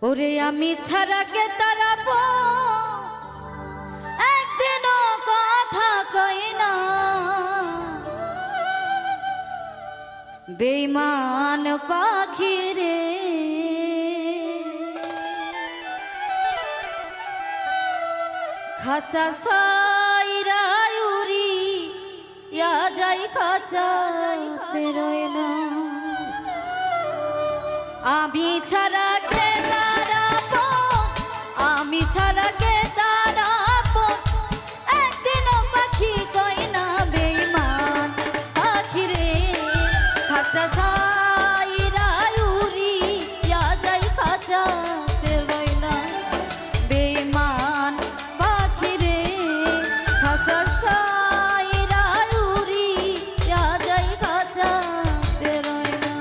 ওরে আমি ছাড়া কে তারাবো, একদিনও কথা কই না, বেঈমান পাখি রে। খাঁচা সাইরা উড়ি ইয়া যাই খাঁচাতে রয় না, আমি ছাড়া কে তারাবো, আমি ছাড়া কে তারাবো, একদিনও পাখি কই না, বেঈমান পাখি রে। খাঁচা সাইরা উড়ি ইয়া যাই খাঁচাতে রয় না, বেঈমান পাখি রে। খাঁচা সাইরা উড়ি ইয়া যাই খাঁচাতে রয় না।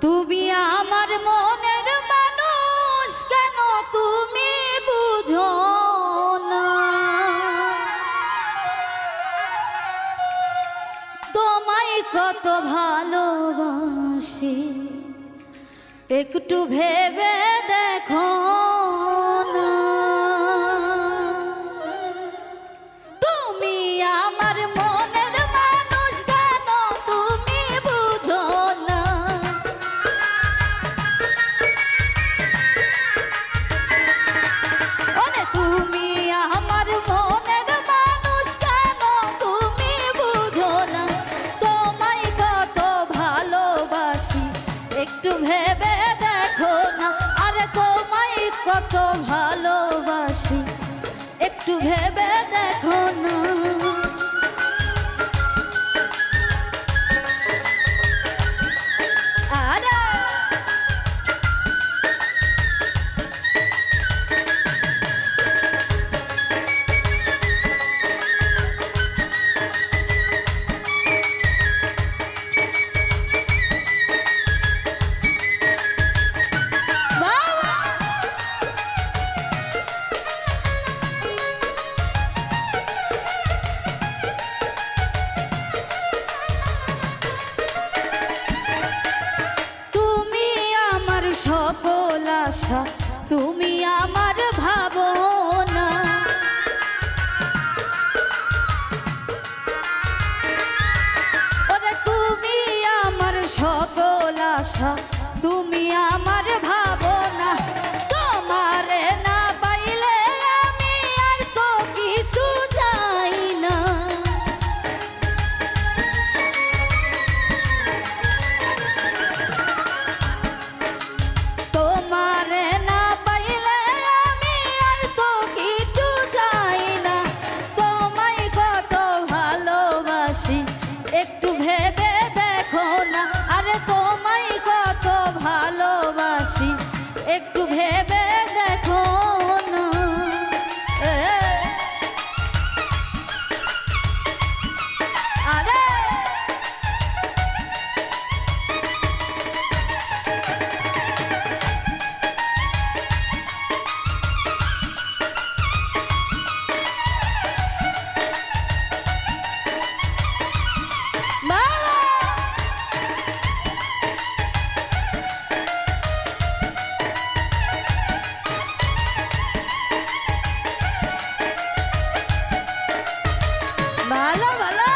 তুমি আমার মনের মানুষ, কেন তুমি বুঝো না? তোমায় কত ভালোবাসি, একটু ভেবে দেখো না। তুমি আমার মনের মানুষ, কেন তুমি বুঝো না? ওরে তুমি আমার মনের মানুষ, কেন তুমি বুঝো না? তোমায় কত ভালোবাসি, একটু ভেবে দেখো না। আরে তোমায় কত ভালোবাসি, একটু ভেবে দেখো না। আরে সকল আশা, তুমি আমার ভাবনা। ওরে তুমি আমার সকল আশা, তুমি আমার ভাবনা। তোমারে না পাইলে আমি আর তো কিছু চাই না। একটু ভেবে দেখো না। আরে তোমায় কত ভালোবাসি, একটু ভেবে দেখো না। আরে ভালো ভালো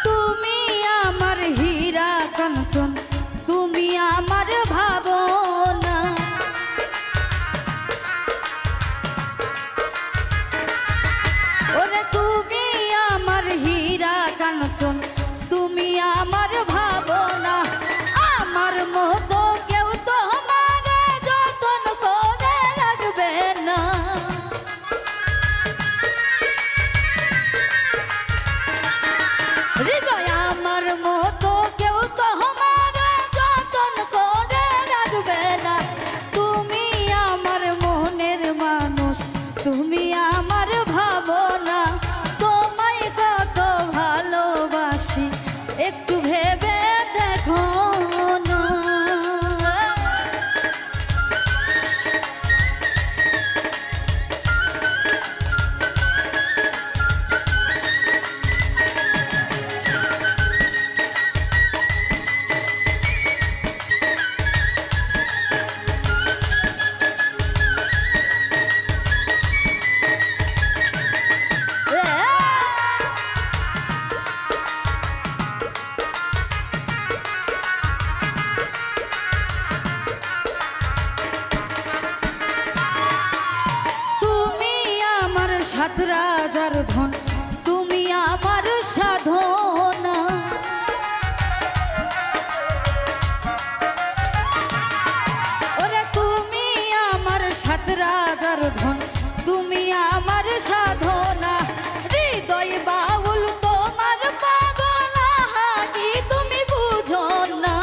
তুমি আমার হীরা কাঞ্চন, তুমি আমার ভাবনা। ওরে তুমি আমার হীরা কাঞ্চন, তুমি আমার ভাবনা। আমার মতো কেউ তোমার যতন করে রাখবে না। হৃদয় আমার মতো কেউ তোমার যতন করে রাখবে না। তুমি আমার মনের মানুষ, তুমি আমার ভাবনা। তোমায় কত ভালোবাসি, একটু ভেবে দেখো না। সাত রাজার ধন, তুমি আমার সাধনা। ওরে তুমি আমার সাত রাজার ধন, তুমি আমার সাধনা। হৃদয় বাউল তোমার পাগলা, কি তুমি বুঝো না?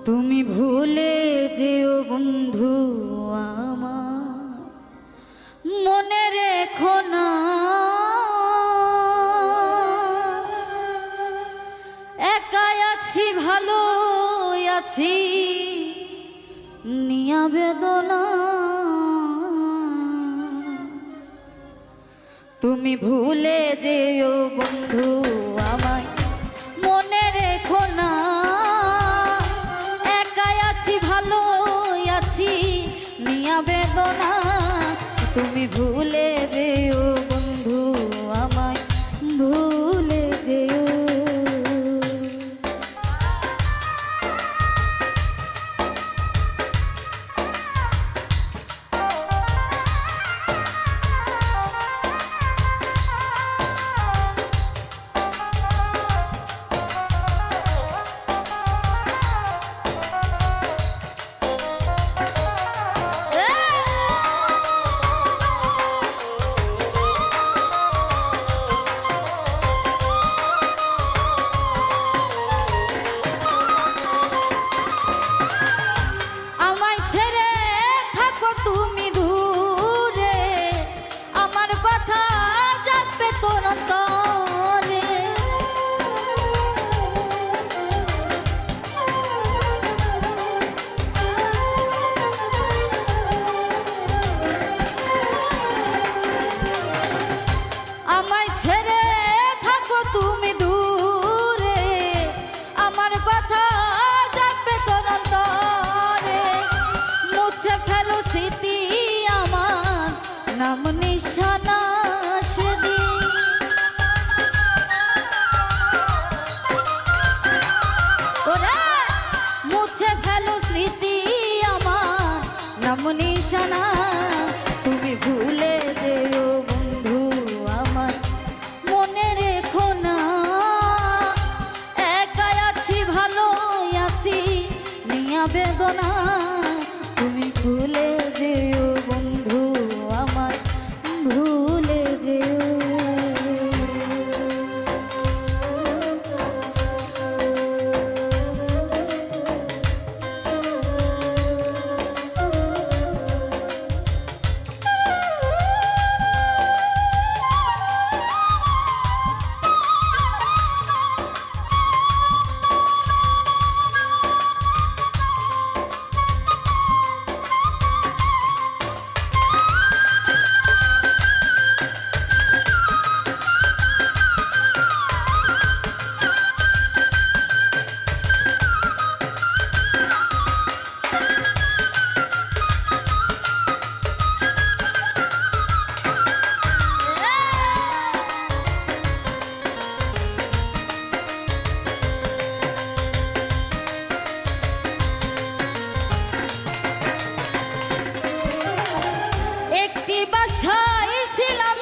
তুমি ভুলে যেও বন্ধু আমার, মনে রেখো না একা আছি ভালো আছি নিয়া বেদনা। তুমি ভুলে যেও বন্ধু আমায়, মনে রেখো না একা আছি ভালো আছি নিয়া বেদনা। তুমি ভুলে যেও বন্ধু আমায়, ভুলে যেও। নাম নিশানা সেদিন ওরা মুছে ফেলো স্মৃতি আমার নাম নিশানা। তুমি ভুলে যেও বন্ধু আমার, মনে রেখো না একা আছি ভালো আছি নিয়া বেদনা। তুমি ভুলে যেও বন্ধু আমার, ভুলে যেও।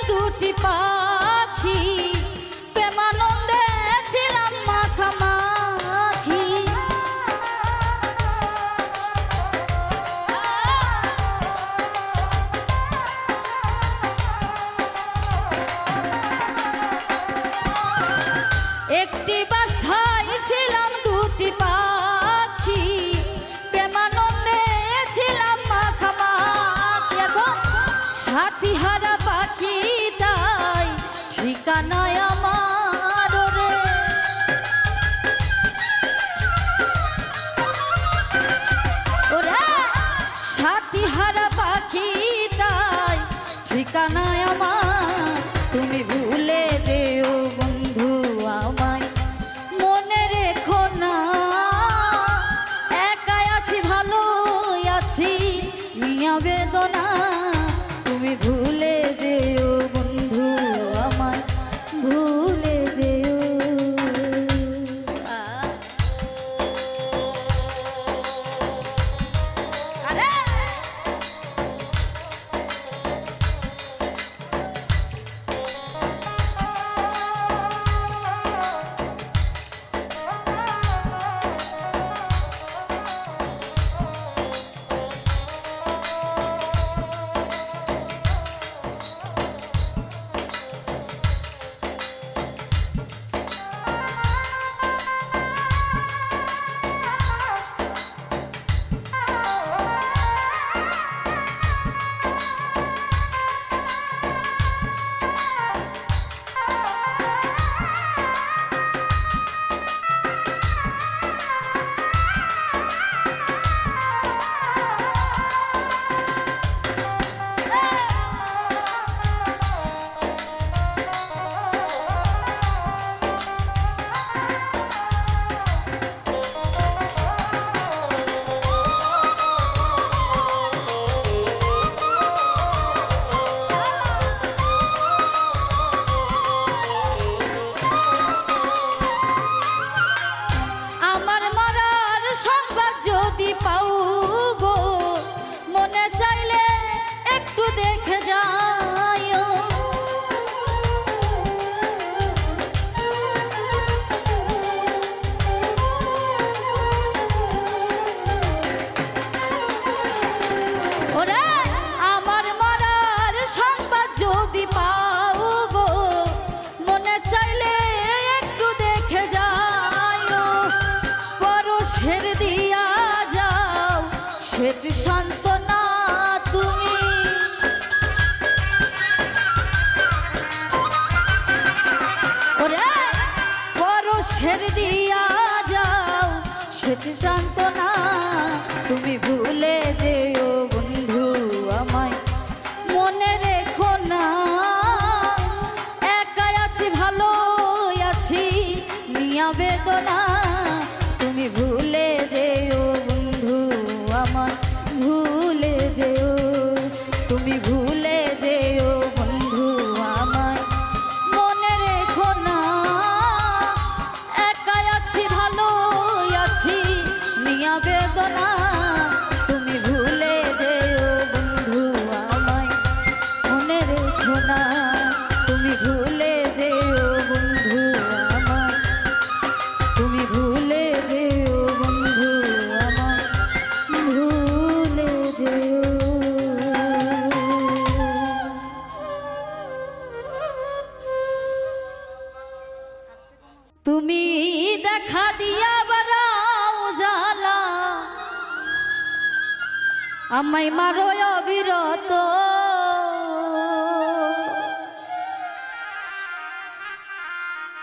দুটি পাখি প্রেমানন্দে ছিলাম মাখামাখি। একটি বাসায় ছিলাম দুটি পাখি প্রেমানন্দে ছিলাম মাখামাখি। এখন সাথী হারা পাখি তাই ঠিকানায় আমার রে। ওরা সাথী হারা পাখি তাই ঠিকানায় আমার। তুমি ভুলে যেও বন্ধু আমায়, মনে রেখো না একা আছি ভালো আছি নিয়া বেদনা। তুমি ভুলে যেও বন্ধু আমায়, ভুলে যেও। আমায় মারো অবিরত,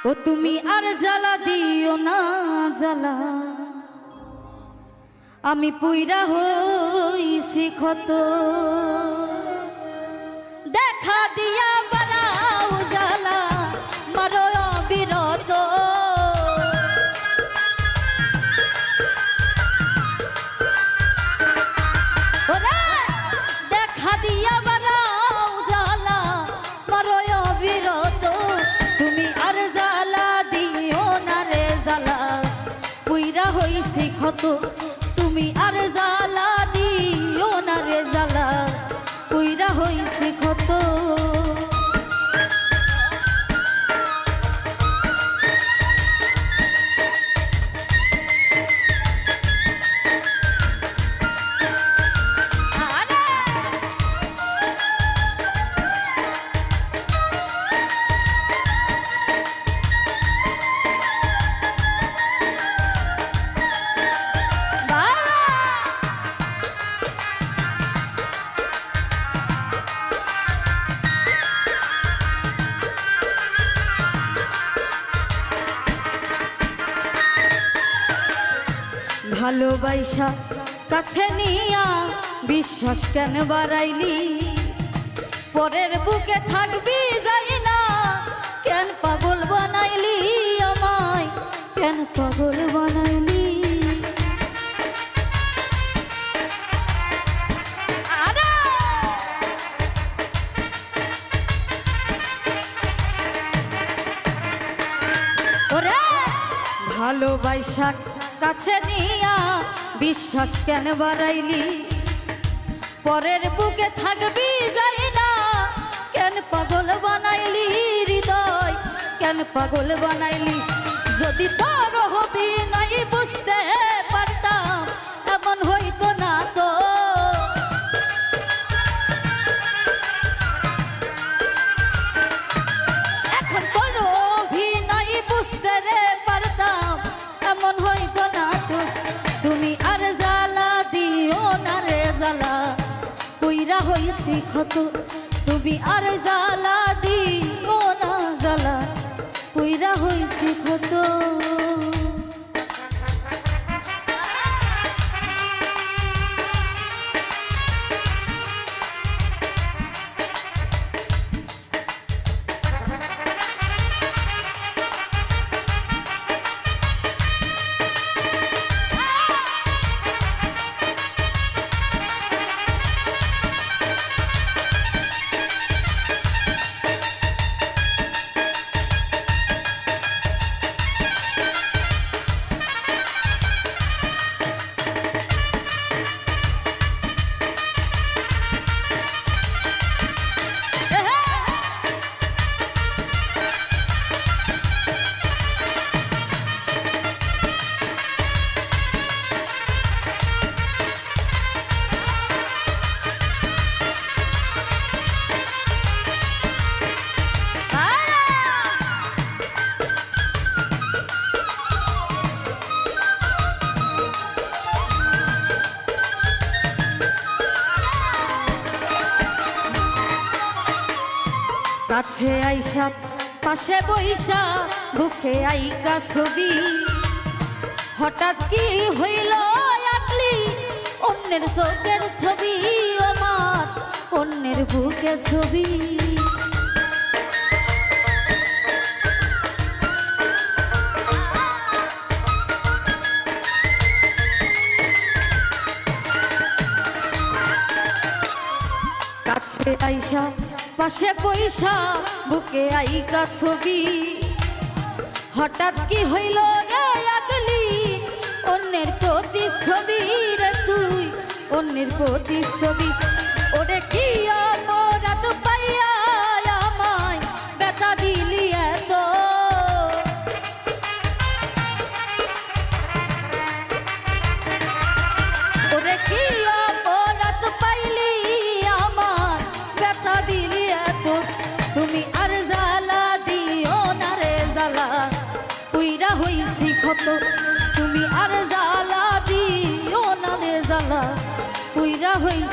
ও তুমি আর জ্বালা দিও না জ্বালা, আমি পুইরা হইছি ক্ষত। দেখা দিয়া বাড়াও জ্বালা, মারো অবিরত, দেখা দিয়া বাড়াও জ্বালা, মারো অবিরত, তুমি আর জ্বালা দিও না রে জ্বালা, পুইরা হইছি ক্ষত। তুমি আর জ্বালা দিও না রে জ্বালা, পুইরা হইছি ক্ষত। ভালোবাসা কাছে নিয়া বিশ্বাস কেন বাড়াইলি, পরের বুকে থাকবি যাই না, কেন পাগল বানাইলি আমায়, কেন পাগল বানাইলি। ওরে ভালোবাসা কাছে নিয়া বিশ্বাস কেন বাড়াইলি, পরের বুকে থাকবি যাই না, কেন পাগল বানাইলি হৃদয়, কেন পাগল বানাইলি। যদি তোর হবি নাই বুঝতে পারতাম, এমন হইতো না তো। এখন তোর অভিনয় বুঝতে রে পারতাম, এমন হইতো না তো। তুমি আর জ্বালা দিও না রে জ্বালা, পুইরা হইছি ক্ষত। তুমি আর জ্বালা দিও না জ্বালা, পুইরা হইছি ক্ষত। কাছে আইসা পাশে বইসা বুকে আইকা ছবি, হঠাৎ কি হইল আকলি অন্যের চোখের ছবি, আমার অন্যের বুকে ছবি। কাছে আইসা পাশে পয়সা বুকে আইকা ছবি, হঠাৎ কি হইল রে আগলি অন্যের প্রতিচ্ছবি রে, তুই অন্যের প্রতিচ্ছবি। ওরে কি অপরাধ পাইয়া আমায় ব্যথা দিলি এত, ওরে কি অপরাধ পাইলি আমার ব্যথা দিলি এত। তুমি আর জ্বালা দিও না রে জ্বালা, পুইরা হইছি ক্ষত। তুমি আর জ্বালা দিও না রে জ্বালা, পুইরা হইছি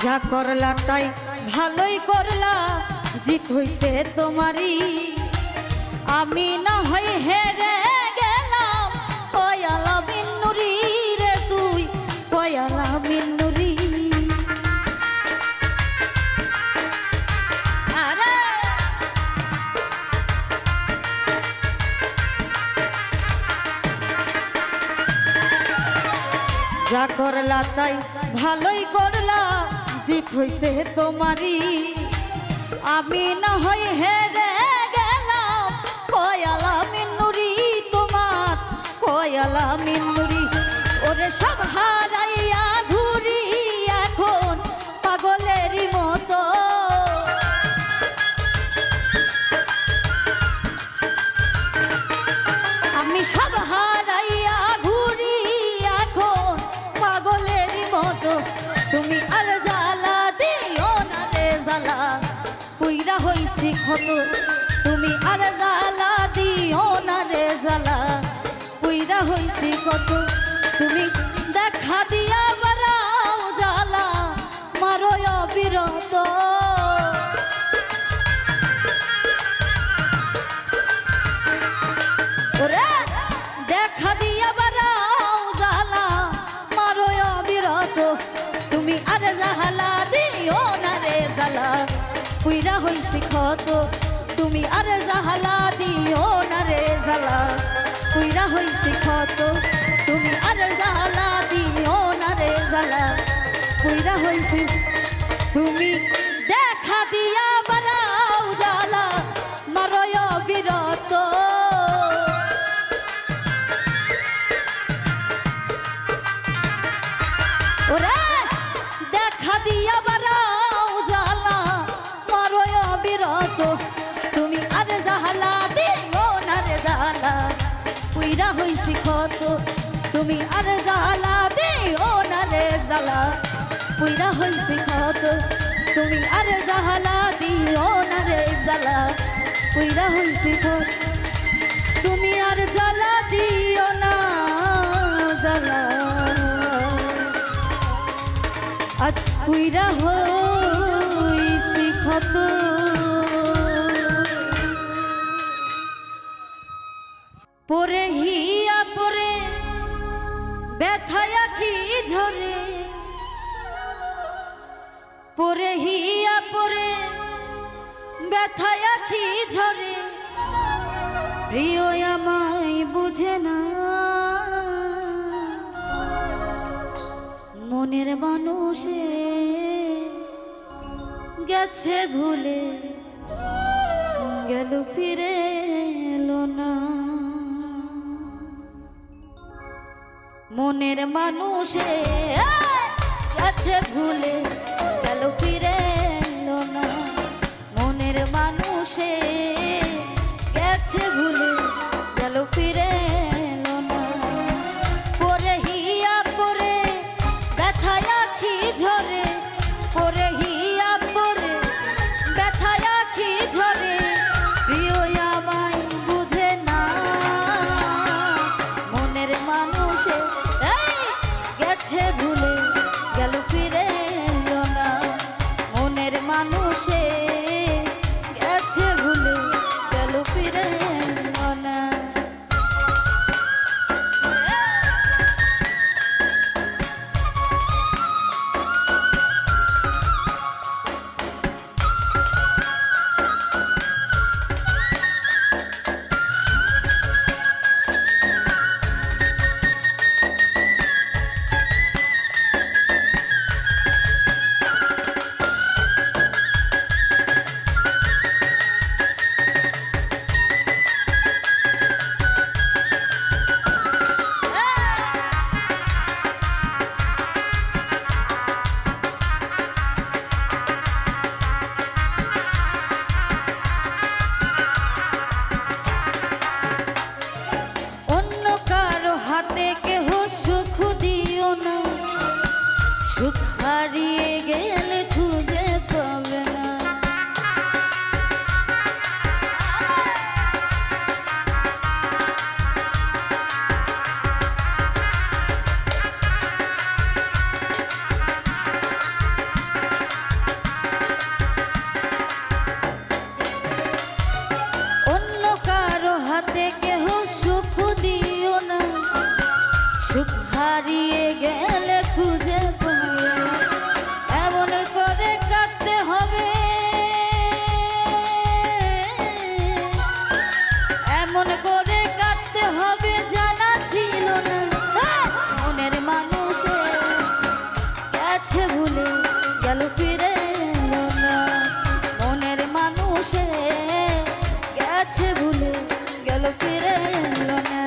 যা করলা তাই ভালোই করলা, জিত হইছে তোমারই। আমি না হয় হেরে গেলাম, কয়ালা মিন্নুরি রে তুই, কয়ালা মিন্নুরি। যা করলা তাই ভালোই করলা, জিত হইছে তোমারই। আমি না হয় হেরে গেলাম, কয়ালা মিন্নুরি তোমার, কয়ালা মিন্নুরি। ওরে সব হারাইয়া ঘুরি এখন পাগলেরই মতো, আমি সব হারাইয়া ঘুরি এখন পাগলেরই মতো। তুমি আর জ্বালা দিও না রে জ্বালা, পুইরা হইছি ক্ষত। তুমি আর জ্বালা দিও না রে জ্বালা, পুইরা হইছি কত। তুমি দেখা দিয়া বারাও জ্বালা, মারো অবিরত। ওরে দেখা দিয়া বারাও জ্বালা, মারো অবিরত। তুমি আর জ্বালা দিও না রে জ্বালা, পুইরা হইছি ক্ষত। তুমি আর জ্বালা দিও না রে জ্বালা, পুইরা হইছি ক্ষত। তুমি আর জ্বালা দিও না রে জ্বালা, পুইরা হইছি। তুমি দেখা দিয়া বারাও জ্বালা, মারো অবিরত। ওরে দেখা দিয়া বারাও জ্বালা, মারো অবিরত। তুমি আর জ্বালা দিও না রে জ্বালা, পুইরা হইছি ক্ষত। তুমি আর জ্বালা দিও না রে জ্বালা, পুইরা হইছি ক্ষত। তুমি আর জ্বালা দিও না রে জ্বালা, পুইরা হইছি ক্ষত। তুমি আর জ্বালা দিও না জ্বালা, আজ পুইরা হইছি ক্ষত। পরে হিয়া পরে ব্যথায় আখি ঝরে, পরে হিয়া পরে ব্যথায় আখি ঝরে। প্রিয় আমায় বুঝে না, মনের মানুষে গেছে ভুলে, গেল ফিরে এলো না। মনের মানুষে গেছে ভুলে, গেল ফিরে এলো না। মনের মানুষে গেছে ভুলে, গেল ফিরে এলো না। পরে হিয়া পরে ব্যথায় আখি ঝরে, পরে হিয়া পরে ব্যথায় আখি ঝরে। প্রিয় আমায় বুঝে না, মনের মানুষে গেছে ভুলে, গেল ফিরে এলো না। মনের মানুষে গেছে ভুলে, গেল ফিরে এলো না। হারিয়ে গেলে খুঁজে পাবে না। হারিয়ে গেলে খুঁজে পাবে না। এমন করে কাটতে হবে, এমন করে কাটতে হবে জানা ছিল না। মনের মানুষে গেছে ভুলে গেল ফিরে এলো না। মনের মানুষে গেছে ভুলে গেল ফিরে এলো না।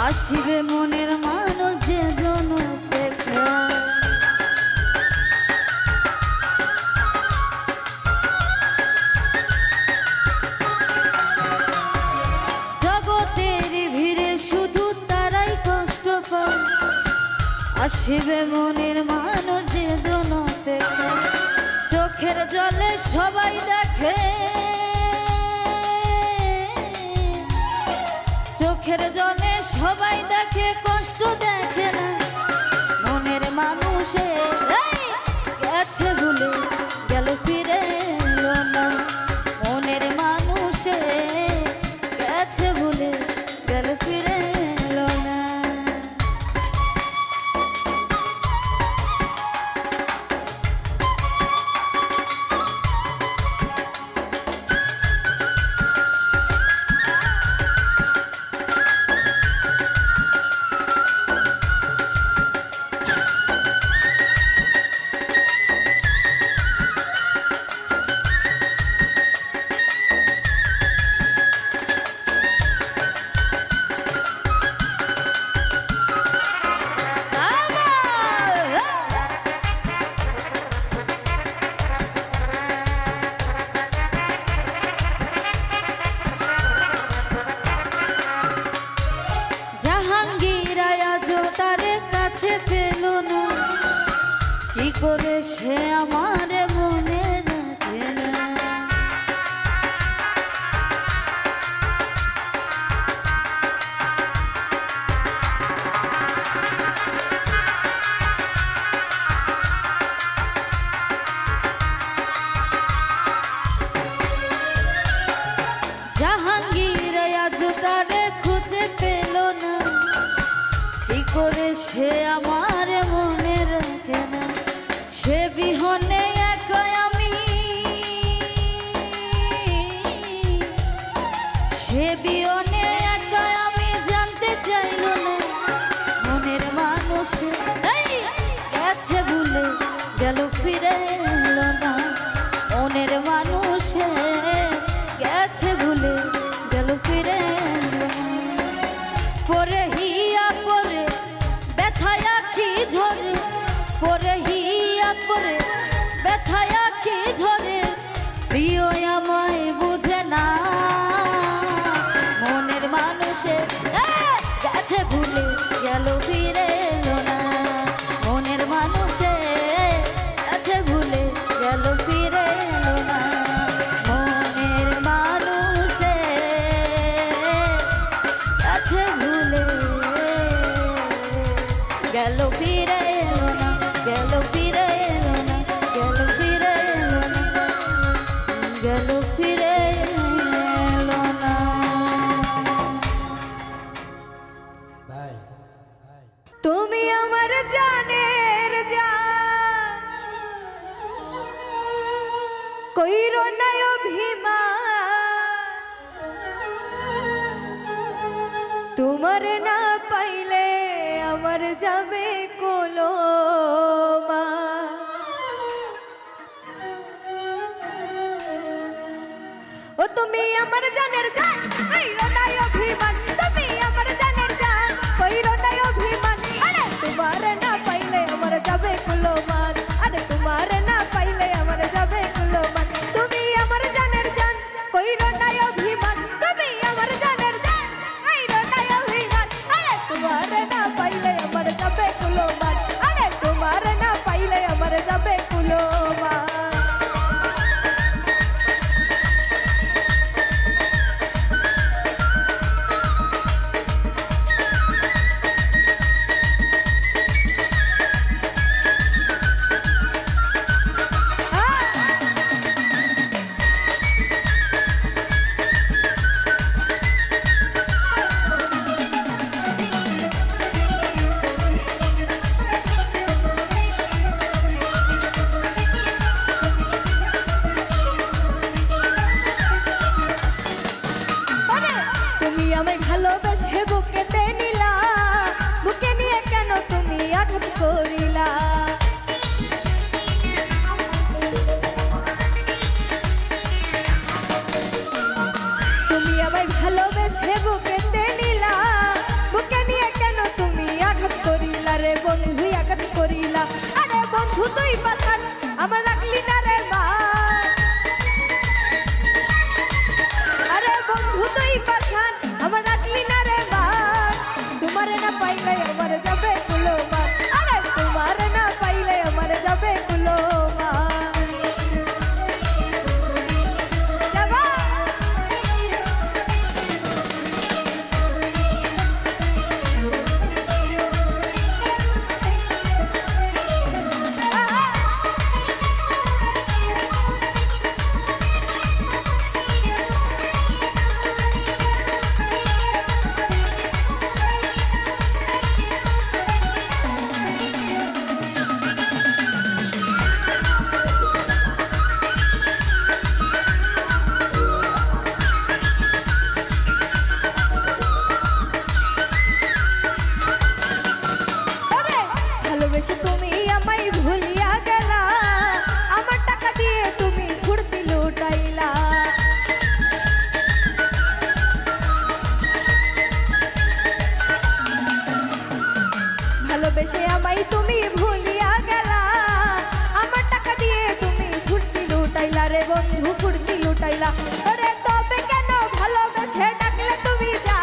আসিবে মনের মানুষ যে জন দেখা, জগতের ভিড়ে শুধু তারাই কষ্ট পায়। আসিবে মনের মানুষ যে জন দেখা, চোখের জলে সবাই দেখে, চোখের জলে সবাই দেখে কষ্ট দেখে না। মনের মানুষে গেছে ভুলে গেল ফিরে এলো না। মনের মানুষে গেছে ভুলে গেল ফিরে এলো না। পেল না কি করে সে আমার মনে রাখে না। জাহাঙ্গীর আজ তারে খুঁজে পেল না কি করে সে আমার মনে রাখে না। সে বিহনে একা আমি, সে বিহনে একা আমি জানতে চাইল না। মনের মানুষ গেছে ভুলে গেল ফিরে এলো না। মনের মানুষ গেছে ভুলে গেল ফিরে এলো না। পরে হিয়া করে ব্যথায় আঁখি ঝরে, পরে হিয়া করে ব্যথায় আঁখি ঝরে, প্রিয় আমায় বুঝে না। মনের মানুষে গেছে ভুলে গেল ফিরে এলো না। মনের মানুষে গেছে ভুলে গেল ফিরে এলো না। মনের মানুষে গেছে ভুলে গেল ফিরে এলো না, গেল ফিরে এলো না, গেল ফিরে এলো না, গেল ফিরে এলো না। তুমি আমার জানের জান, কইরো না অভিমান, তোমার না পাইলে আমার যাবে কলমা। ও তুমি আমার জানের জান, কইরো না অভিমান, তুমি আমার জানের জান, কইরো না অভিমান। বন্ধু তুই পাশান আমার রাখলি না রে মান। আরে বন্ধু তুই পাশান আমার রাখলি না রে মান। তোমারে না পাইলে আমার যাবে কুলো মান। আরে তোমারে না পাইলে আমার যাবে কুলো মান। ভালোবেসে তুমি আমায় ভুলিয়া গেলা, আমার টাকা দিয়ে তুমি ফুর্তি লুটাইলা। ভালোবেসে আমায় তুমি ভুলিয়া গেলা, আমার টাকা দিয়ে তুমি ফুর্তি লুটাইলা রে বন্ধু ফুর্তি লুটাইলা। ওরে তবে কেন ভালোবেসে ডাকলে তুমি যা।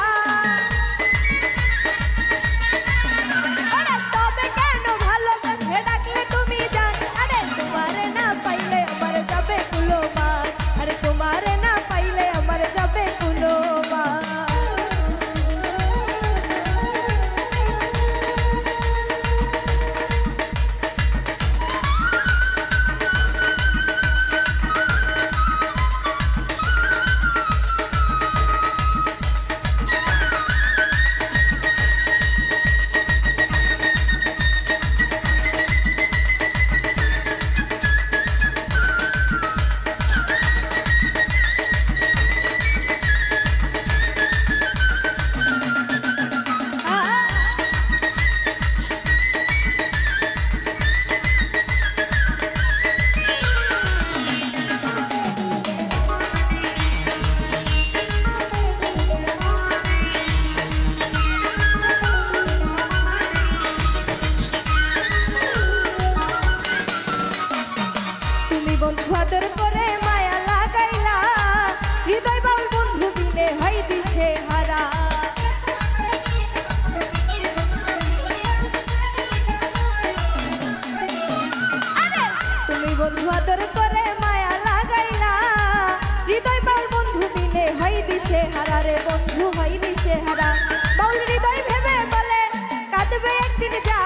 বন্ধু আদর করে মায়া লাগাইলা, হৃদয় বাউল বন্ধু বিনে হয় দিশে হারা। তুমি বন্ধু আদর করে মায়া লাগাইলা, হৃদয় বাউল বন্ধু বিনে হয় দিশে হারা রে বন্ধু হয় দিশে হারা। বাউল হৃদয় ভেবে বলে কাঁদবে একদিন যা।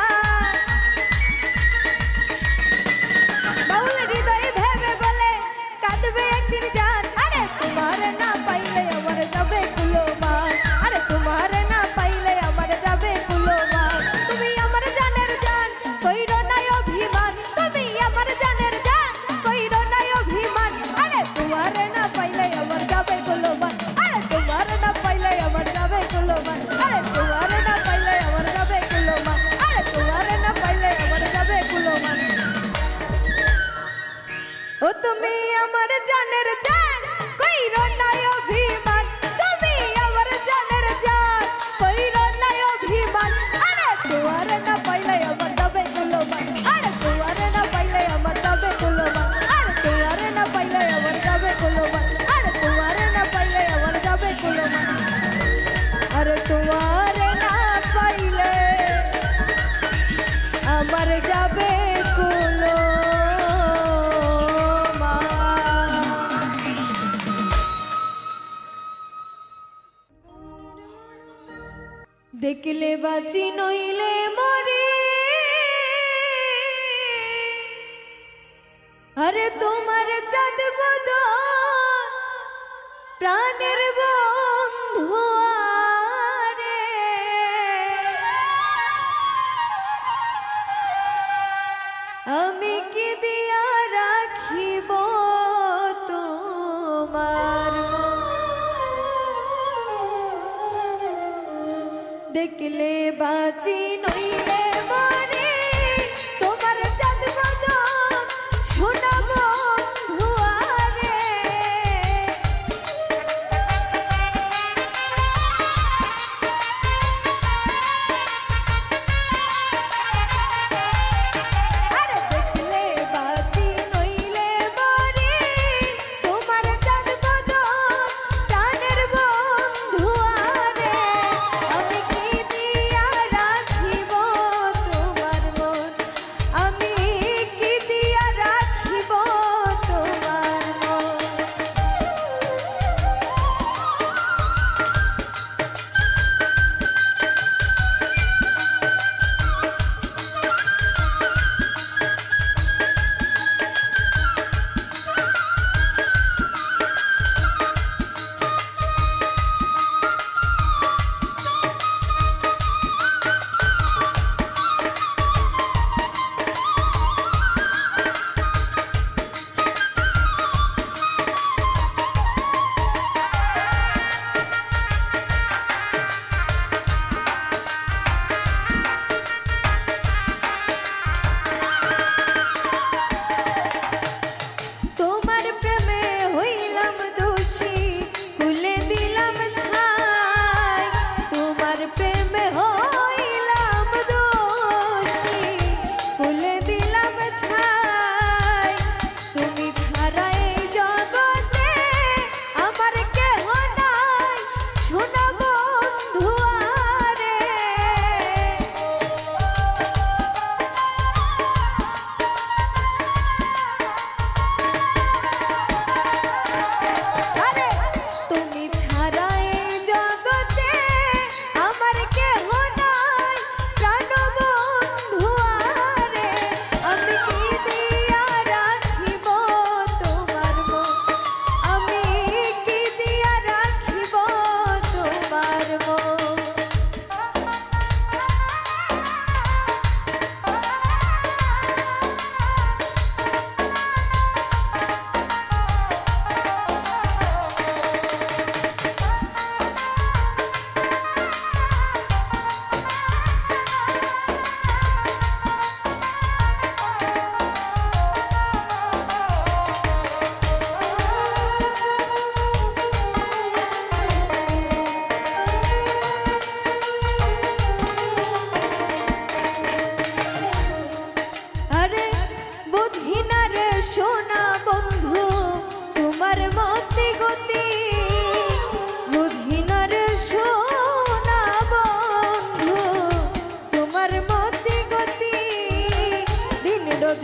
ও তুমি আমার জানের জান কইরো না অভিমান। তুমি আমার জানের জান কইরো না অভিমান। আরে তোমার না পাইলে আমার যাবে কুলমান। আরে তোমার না পাইলে আমার যাবে কুলমান। আরে তোমার না পাইলে আমার যাবে কুলমান। আরে তোমার না পাইলে আমার যাবে কুলমান। আরে তোমার না পাইলে আমার যাবে কুলমান। দেখলে বাঁচি নইলে মরি, আরে তোমার চাঁদ বদন প্রাণের বন্ধু আরে। আমি কি দিয়া রাখিব তোমার দেখলে বাঁচি নইলে মরি, তোমার চাঁদ বদন শোনাব ধুয়ারে। আরে দেখলে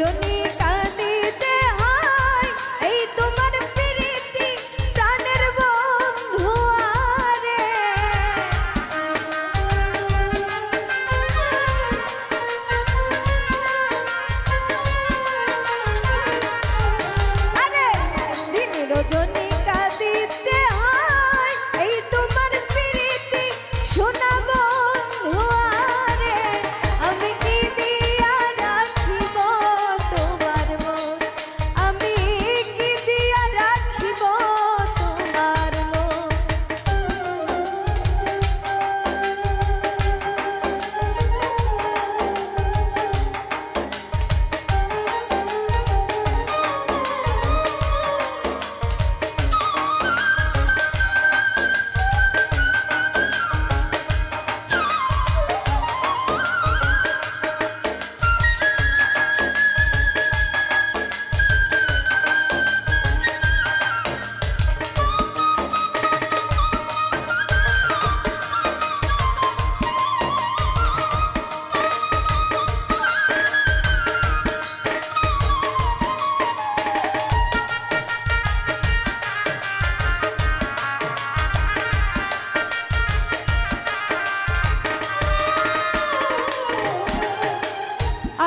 রজনী কাঁদিতে হয় এই তোমার প্রীতি প্রাণের বন্ধু আরে আরে দিন রজনী কাঁদিতে হয় এই তোমার প্রীতি সোনা বন্ধু আরে আমি কি দিয়া রাখিব তোমার মন আমি কি দিয়া রাখিব তোমার মন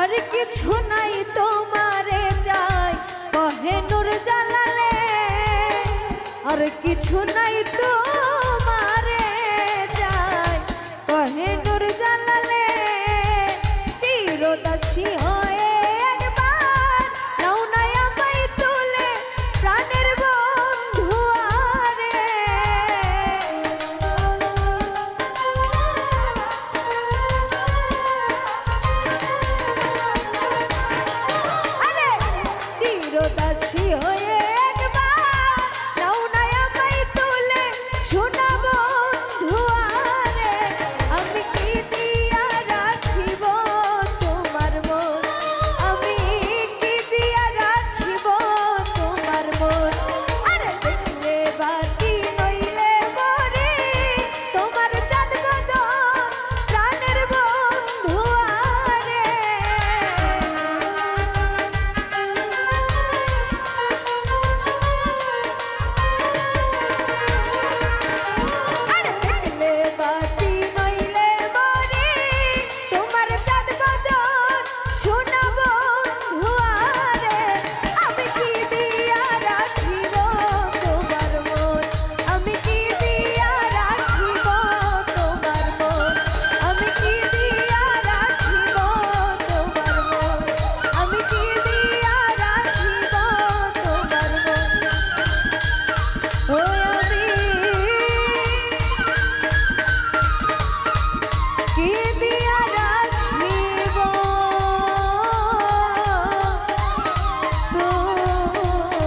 আর কিছু নাই তোমারে চাই কহে নূর জালালে আর কিছু নাই তোমারে চাই কহে নূর জালালে চিরদাসী হয়ে একবার নাও না আমায় তুলে প্রাণের বন্ধু আরে আরে চিরদাসী হয়ে একবার নাও না আমায় তুলে সোনা বন্ধু আরে আমি কি দিয়া রাখিব তোমার মন আমি কি দিয়া রাখিব তোমার মন আরে দেখলে বাঁচি নইলে মরি তোমার চাঁদ বদন প্রাণের বন্ধু আরে আরে দেখলে বাঁচি নইলে মরি তোমার চাঁদ বদন সোনা বন্ধু আরে আমি কি দিয়া রাখিব তোমার মন আমি কি দিয়া রাখিব তোমার মন আমি কি দিয়া রাখিব তোমার মন আমি কি দিয়া রাখিব তোমার মন ও আমি কি দিয়া রাখিব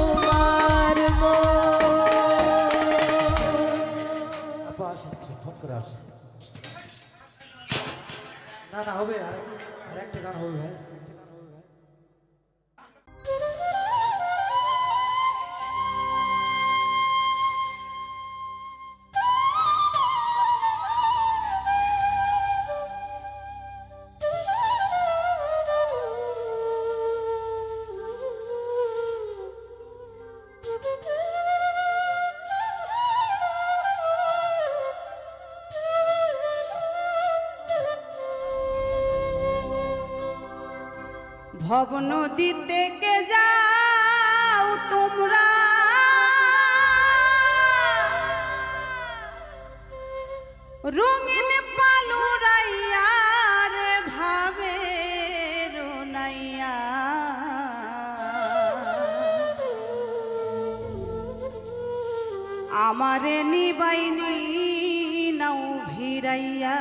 তোমার মন আপা আসেন ফোন করে আসেন না না হবে আর একটা গান হবে ভাই ভব নদীতে কে যাও তোমরা রঙিন পালুরাইয়া রে ভাবে রোনাইয়া আমারে নিবাইনি নাও ভিড়াইয়া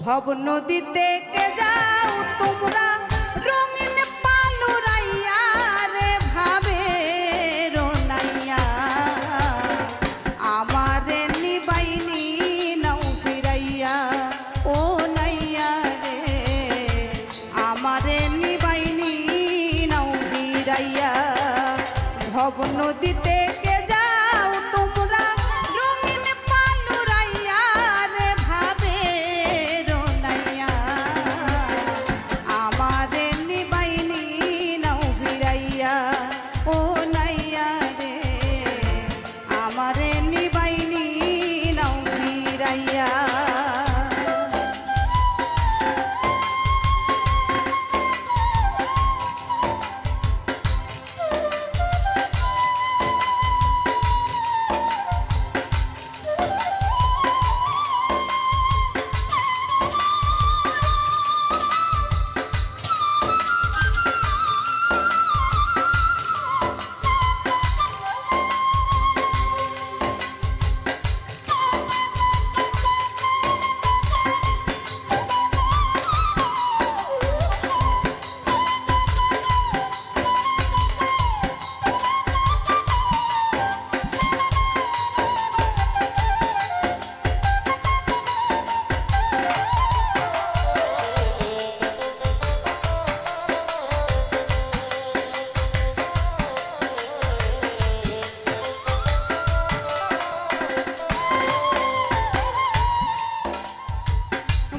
ভব নদীতে কে যাও তোমরা রঙিন পালুরাইয়া রে ভাবে রোনাইয়া আমারে নিবাইনি নাও ফিরাইয়া ও নাইয়া রে আমারে নিবাইনি নাও ফিরাইয়া ভব নদীতে কে যাও তোমরা রঙিন পালুরাইয়া রে ভাবে রোনাইয়া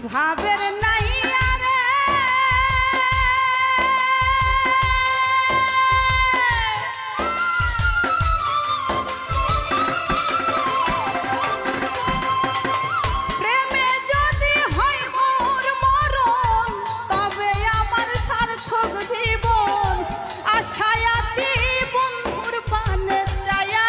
ভাবের নাইয়া রে প্রেমে যদি হয় মোর মরণ তবে আমার সার্থক জীবন আশায় আছি বন্ধুর পানে চায়া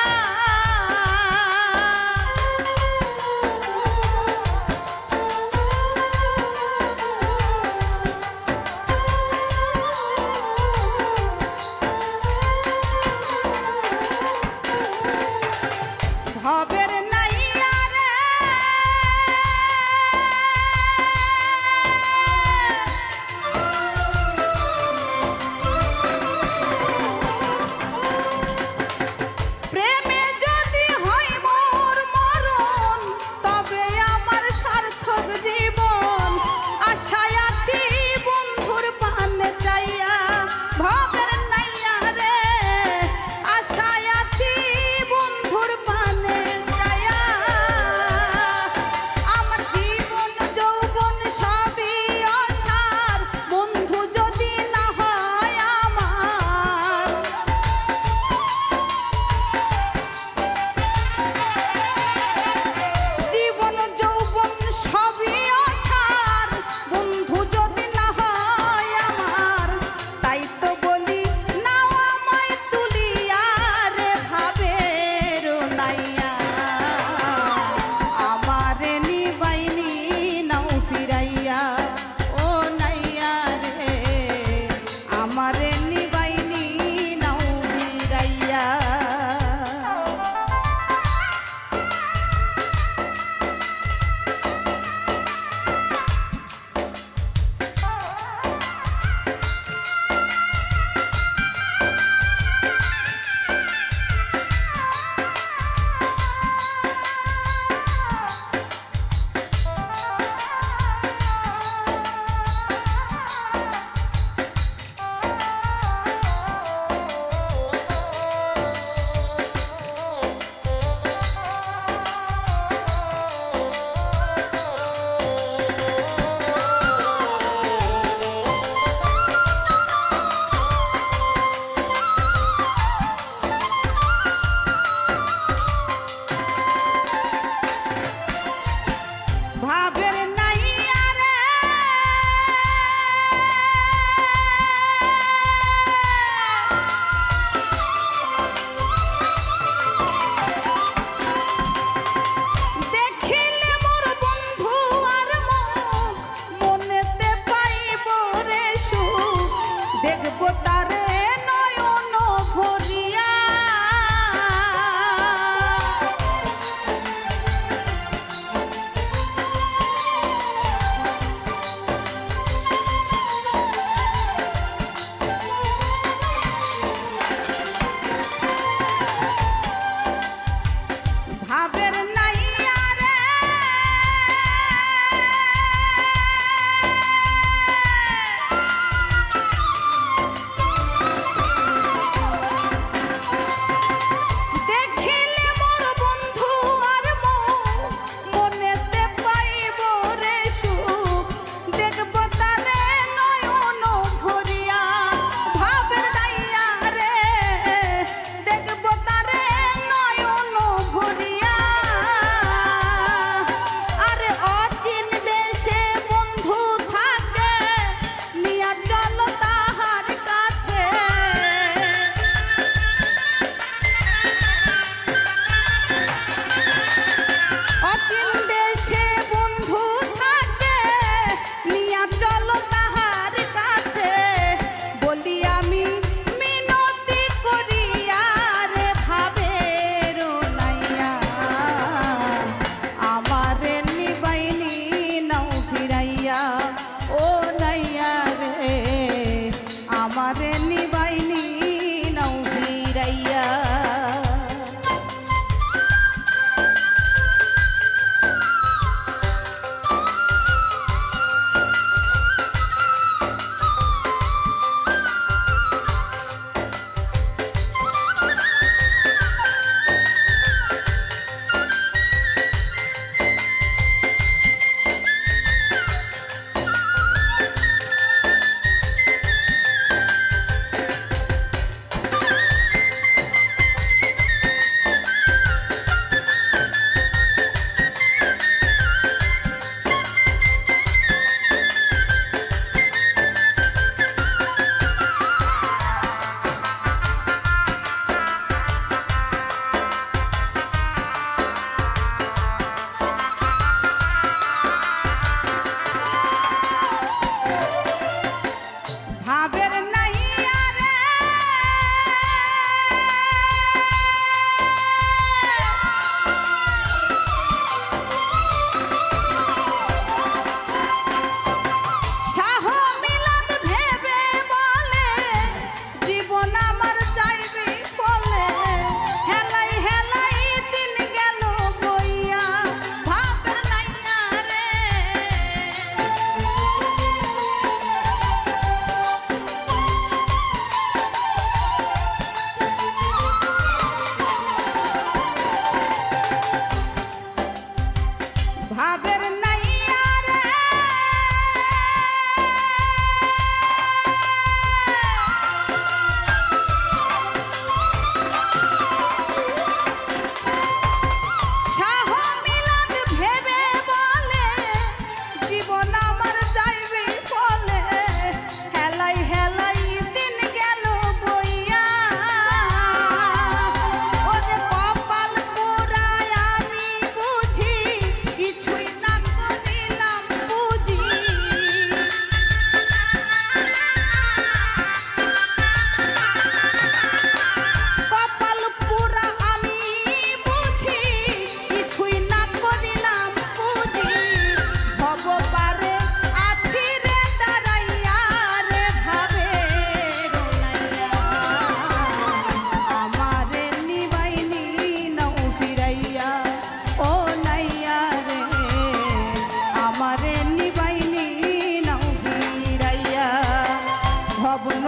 ভবের নাইয়া রে প্রেমে যদি হয় মোর মরণ তবে আমার সার্থক জীবন আশায় আছি বন্ধুর পানে চাইয়া ভবের নাইয়া রে আশায় আছি বন্ধুর পানে চাইয়া আমার জীবন যৌবন সবই অসার বন্ধু যদি না হয় আমার জীবন যৌবন সবই অসার বন্ধু যদি না হয় আমার তাই তো বলি নাও আমায় তুলিয়া রে ভাবের নাইয়া আমারে নিবাইনি নাও ফিরাইয়া ও নাইয়া রে আমারে নিবাইনি নাও ফিরাইয়া ভাবের নাইয়া রে দেখিলে মোর বন্ধু আর মুখ মনেতে পাইব রে সুখ দেখব তারে নয়ন ভরিয়া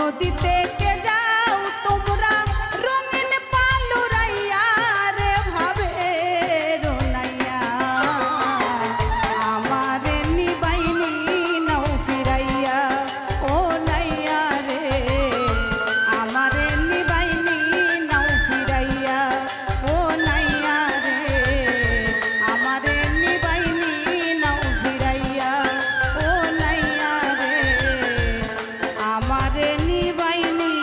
নদীতে কে যাও তোমরা রঙিন পালুরাইয়া রে ভাবে রোনাইয়া আমারে নিবাইনি নাও ফিরাইয়া ও নাইয়া রে আমারে নিবাইনি নাও ফিরাইয়া ও নাইয়া রে আমারে নিবাইনি নাও ফিরাইয়া ও নাইয়া রে আমারে নিবাইনি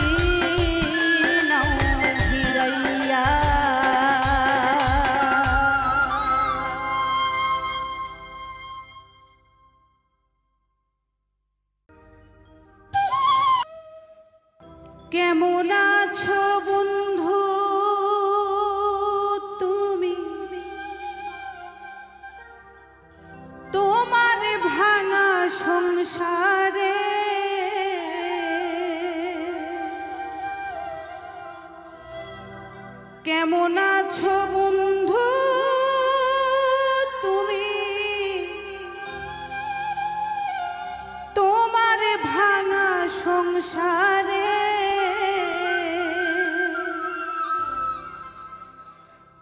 নাও ফিরাইয়া। কেমন আছো বন্ধু তুমি তোমার ভাঙা সংসারে কেমন আছো বন্ধু তুমি তোমার ভাঙা সংসারে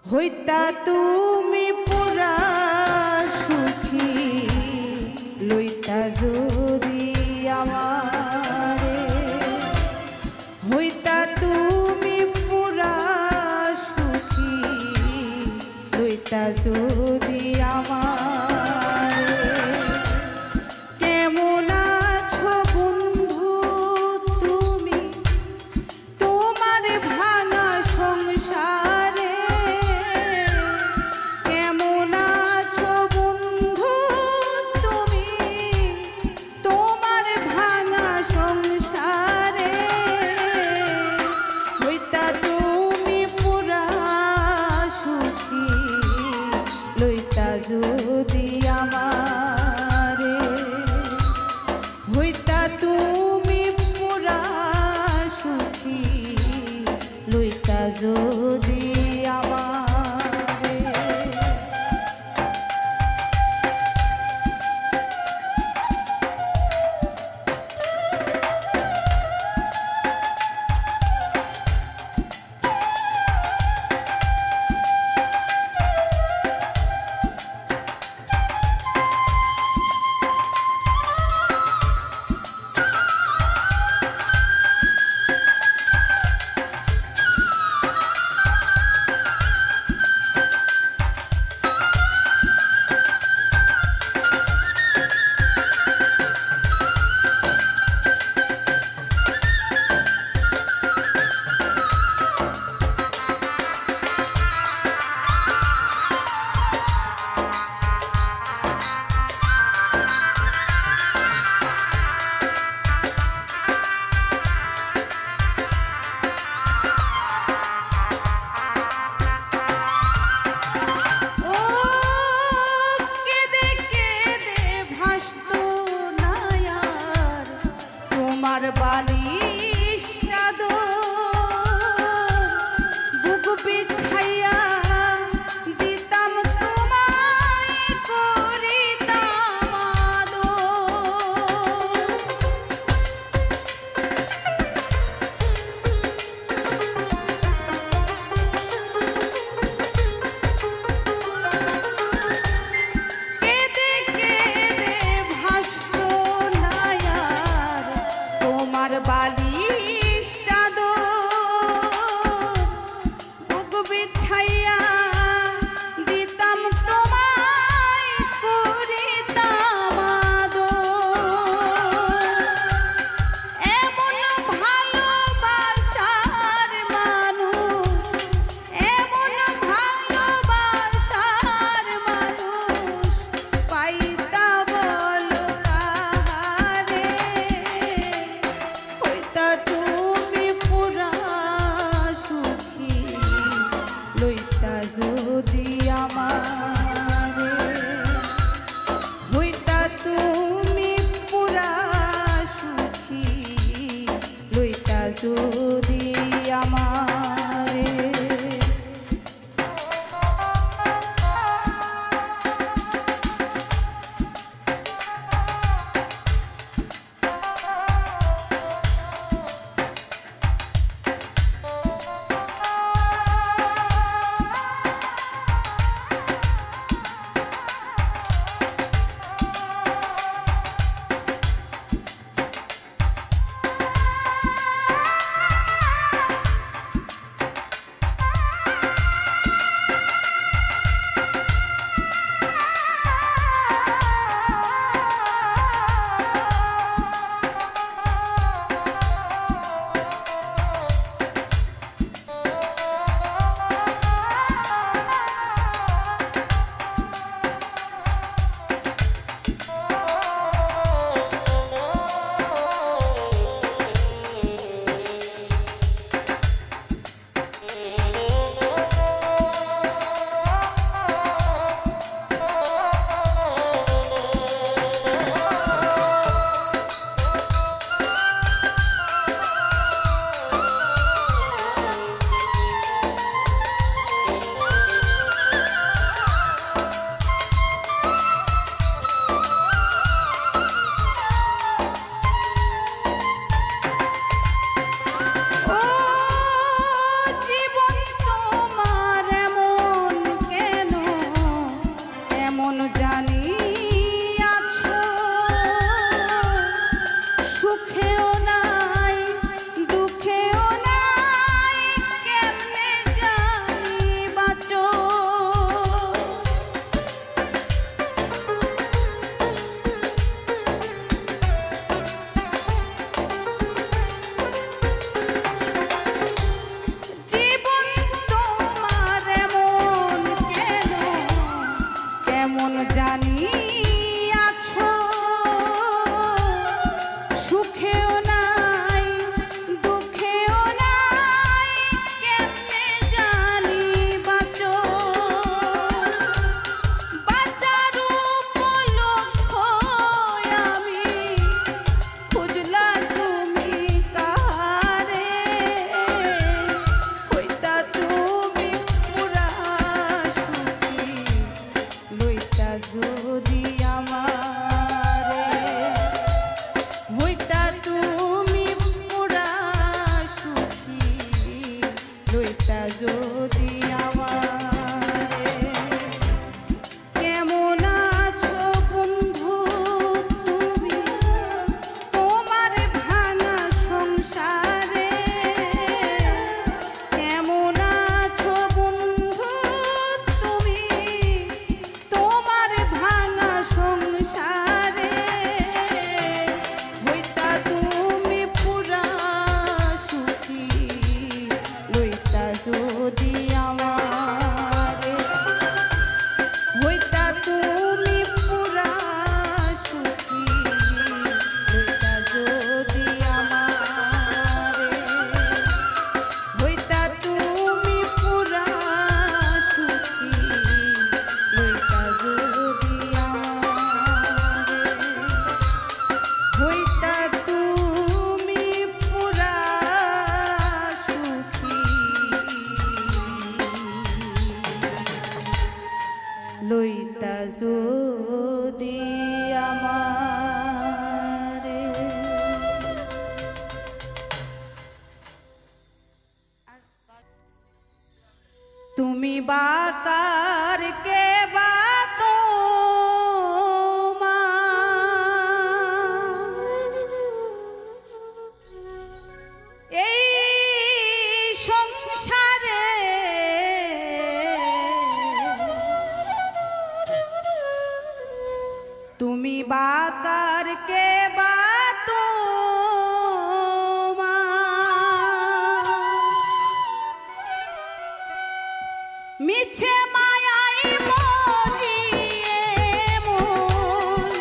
হইতা তুমি পুরা সুখী লইতা যদি আমারে হইতা তুমি পুরা সুখী লইতা যদি আমারে কেমন আছো বন্ধু তুমি তোমার ভাঙা সংসারে কেমন আছো বন্ধু তুমি তোমার ভাঙা সংসারে হইতা তুমি পুরা সুখী লইতা যদি আমারে হইতা তুমি পুরা সুখী লইতা যদি আমারে। ও কেঁদে কেঁদে ভাসতো না আর তোমার বালিশ চাদর বুক বিছাইয়া দিতাম তোমায় করিতাম আদর। কেঁদে কেঁদে ভাসতো না আর তোমার বালিশ চাদর বুক বিছাইয়া দিতাম তোমায় করিতাম আদর। এমন ভালোবাসার মানুষ এমন ভালোবাসার মানুষ পাইতা বলো কাহারে হইতা তুমি পুরা সুখী লইতা যদি আমারে হইতা তুমি পুরা সুখী লইতা যদি আমারে। কে বা তোমার মিছে মায়াই মজিয়ে মন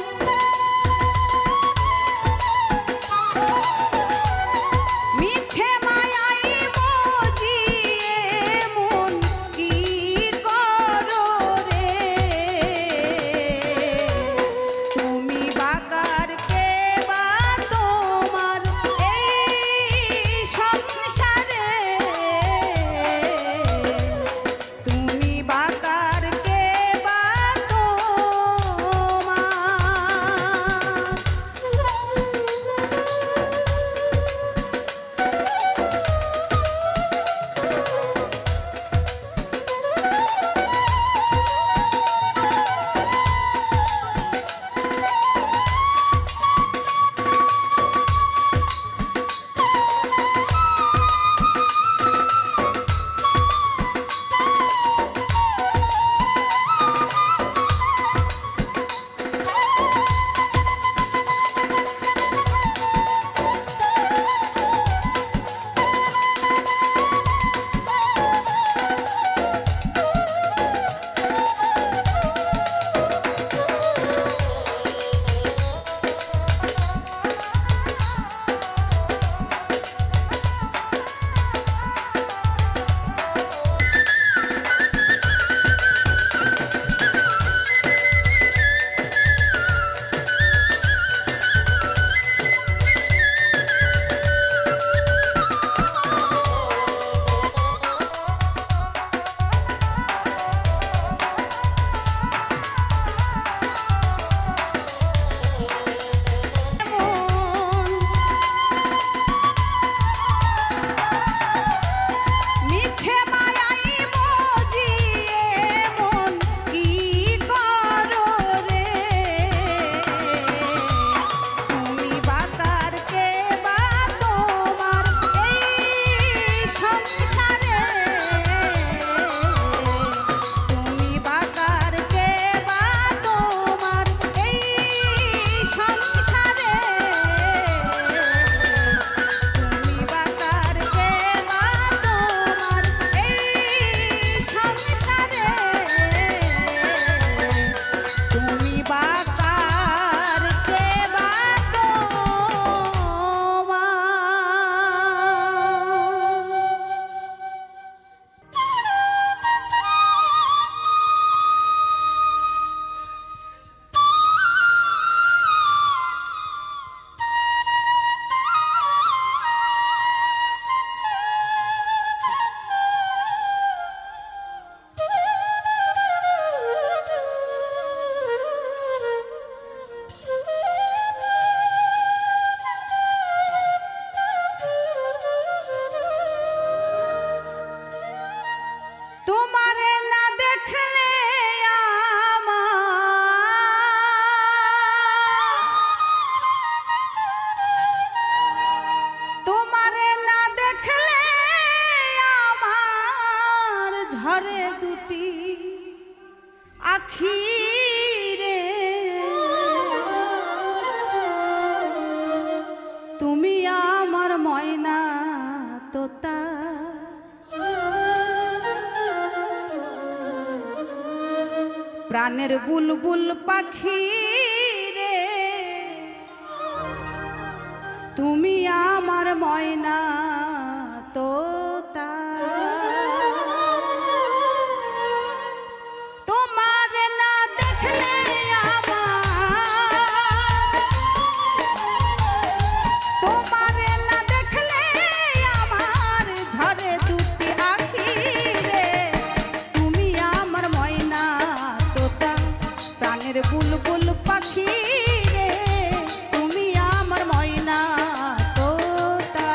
মিছে মায়াই মজিয়ে মন কি করো রে তুমি বাকার কে বা তোমার এই সংসারে তুমি বাকার কে বা তোমার মিছে মায়াই মজিয়ে মন কি করো রে তুমি বাকার কে বা তোমার এই সংসারে তুমি বাকার কে বা তোমার এই সংসারে তুমি বাকার কে বা তোমার এই সংসারে তুমি বাকার কে বা তোমারে না দেখলে তোমারে না দেখলে আমার ঝরে দুটি আখি রে তুমি আমার ময়না তোতা প্রাণের বুলবুল পাখি রে তুমি আমার ময়না তোতা তোমার না দেখলে তোমার না দেখলে আমার ঝরে দুটি আখি রে তুমি আমার ময়না তোতা প্রাণের বুলবুল পাখি রে তুমি আমার ময়না তোতা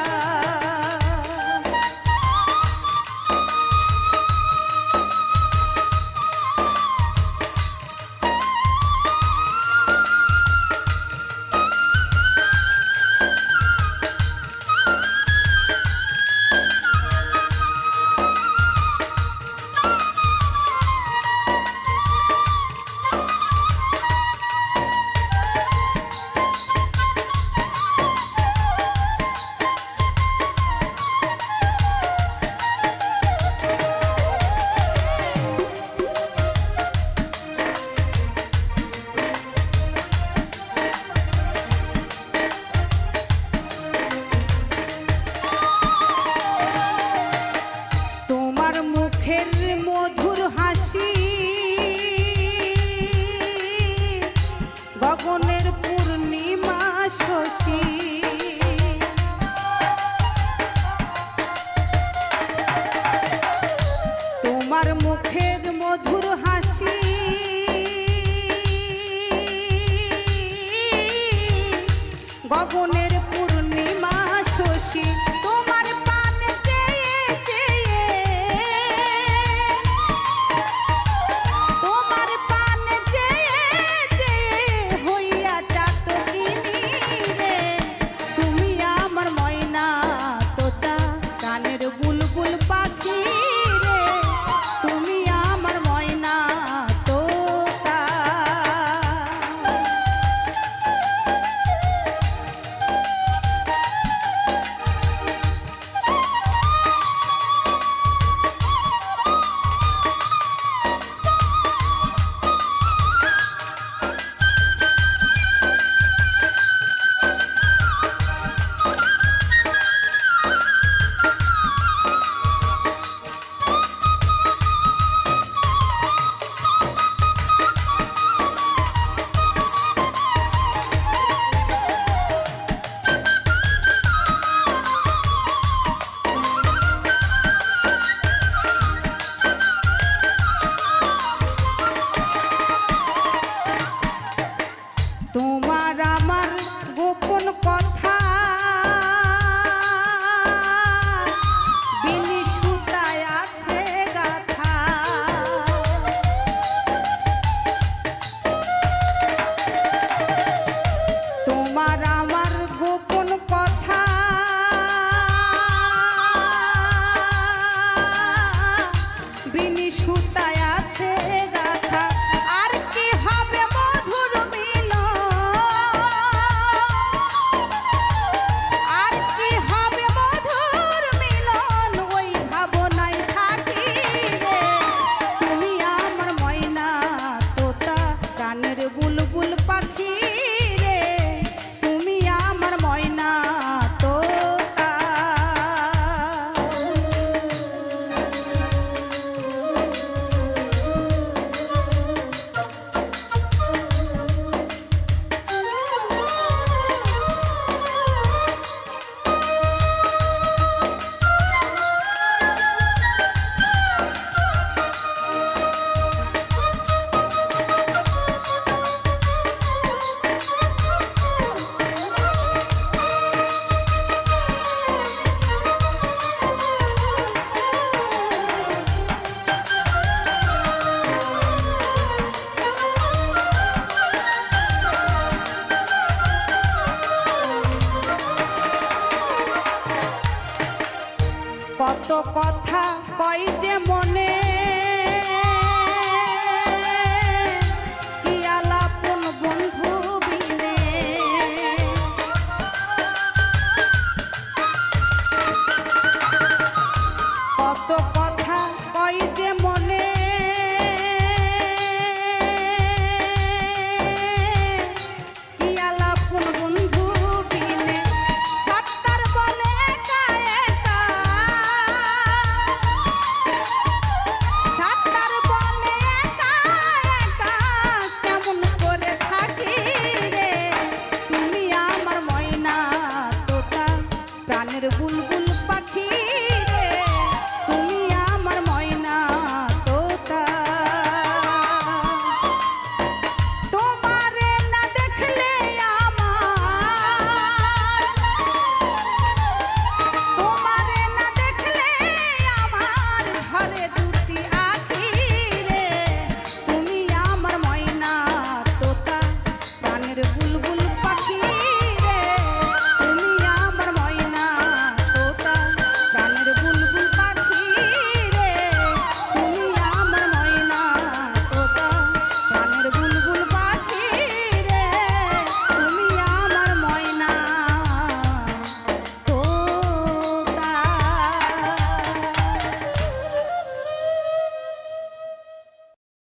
পূর্ণিমা শশী তোমার মুখের মধুর হাসি গগনের পূর্ণিমা শশী তোমার পান চেয়ে চেয়ে তোমার পান চেয়ে চেয়ে হইয়া চাতকিনী রে তুমি আমার ময়না তোতা কানের বুলবুল পাখি রে তুমি আমার ময়না তোতা তোমার আমার